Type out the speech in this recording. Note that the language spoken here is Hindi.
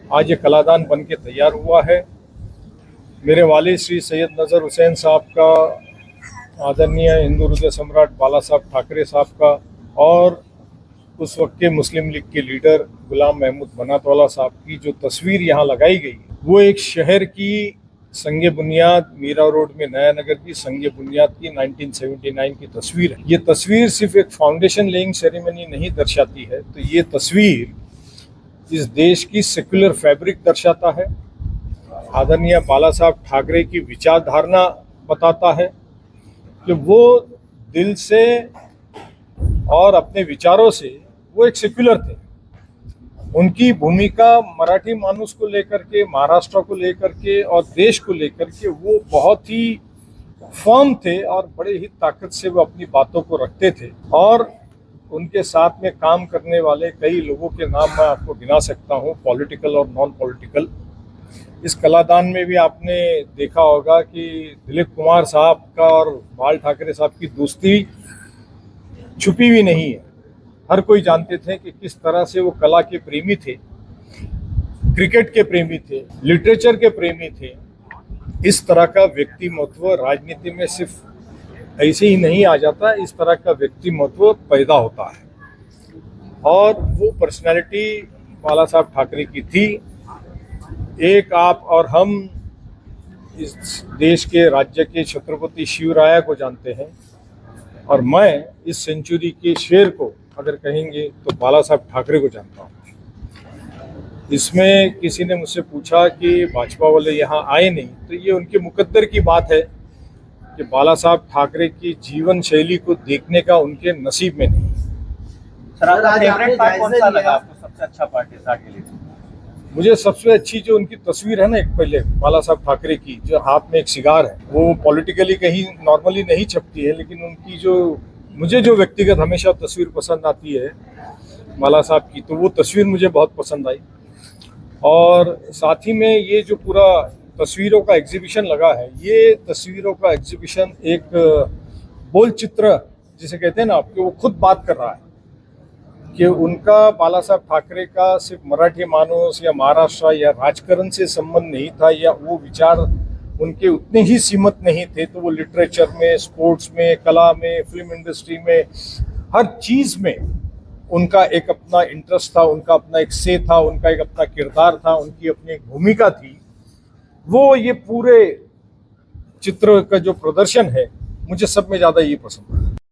आज ये कलादान बन के तैयार हुआ है। मेरे वालिद श्री सैयद नज़र हुसैन साहब का, आदरणीय हिंदू हृदय सम्राट बाला साहब ठाकरे साहब का और उस वक्त के मुस्लिम लीग के लीडर गुलाम महमूद बनातवाला साहब की जो तस्वीर यहाँ लगाई गई, वो एक शहर की संगे बुनियाद, मीरा रोड में नया नगर की संगे बुनियाद की 1979 की तस्वीर है। ये तस्वीर सिर्फ एक फाउंडेशन लेइंग सेरेमनी नहीं दर्शाती है, तो ये तस्वीर इस देश की सेक्युलर फैब्रिक दर्शाता है, आदरणीय बाला साहब ठाकरे की विचारधारा बताता है कि वो दिल से और अपने विचारों से वो एक सेक्युलर थे। उनकी भूमिका मराठी मानुस को लेकर के, महाराष्ट्र को लेकर के और देश को लेकर के वो बहुत ही फर्म थे और बड़े ही ताकत से वो अपनी बातों को रखते थे। और उनके साथ में काम करने वाले कई लोगों के नाम मैं आपको गिना सकता हूँ, पॉलिटिकल और नॉन पॉलिटिकल। इस कलादान में भी आपने देखा होगा कि दिलीप कुमार साहब का और बाल ठाकरे साहब की दोस्ती छुपी हुई नहीं है। हर कोई जानते थे कि किस तरह से वो कला के प्रेमी थे, क्रिकेट के प्रेमी थे, लिटरेचर के प्रेमी थे। इस तरह का व्यक्तिमत्व राजनीति में सिर्फ ऐसे ही नहीं आ जाता, इस तरह का व्यक्तिमत्व पैदा होता है और वो पर्सनालिटी बाला साहब ठाकरे की थी। एक आप और हम इस देश के राज्य के छत्रपति शिवराया को जानते हैं और मैं इस सेंचुरी के शेर को अगर कहेंगे तो बाला साहब ठाकरे को जानता हूँ। इसमें किसी ने मुझसे पूछा कि भाजपा वाले यहाँ आए नहीं, तो ये उनके मुकद्दर की बात है कि बाला साहब ठाकरे की जीवन शैली को देखने का उनके नसीब में नहीं। सर, आपका फेवरेट पार्ट कौन सा लगा आपको, सबसे अच्छा पार्ट इस आर्ट के लिए? मुझे सबसे अच्छी जो उनकी तस्वीर है ना, एक पहले बाला साहब ठाकरे की जो हाथ में एक सिगार है, वो पॉलिटिकली कहीं नॉर्मली नहीं छपती है, लेकिन उनकी जो मुझे जो व्यक्तिगत हमेशा तस्वीर पसंद आती है बाला साहब की, तो वो तस्वीर मुझे बहुत पसंद आई। और साथ ही में ये जो पूरा तस्वीरों का एग्जीबिशन लगा है, ये तस्वीरों का एग्जीबिशन एक बोल चित्र जिसे कहते हैं ना आपके, वो खुद बात कर रहा है कि उनका बाला साहब ठाकरे का सिर्फ मराठी मानुस या महाराष्ट्र या राजकारण से संबंध नहीं था, या वो विचार उनके उतने ही सीमित नहीं थे, तो वो लिटरेचर में, स्पोर्ट्स में, कला में, फिल्म इंडस्ट्री में, हर चीज़ में उनका एक अपना इंटरेस्ट था, उनका अपना एक से था, उनका एक अपना किरदार था, उनकी अपनी एक भूमिका थी। वो ये पूरे चित्र का जो प्रदर्शन है, मुझे सब में ज़्यादा ये पसंद है।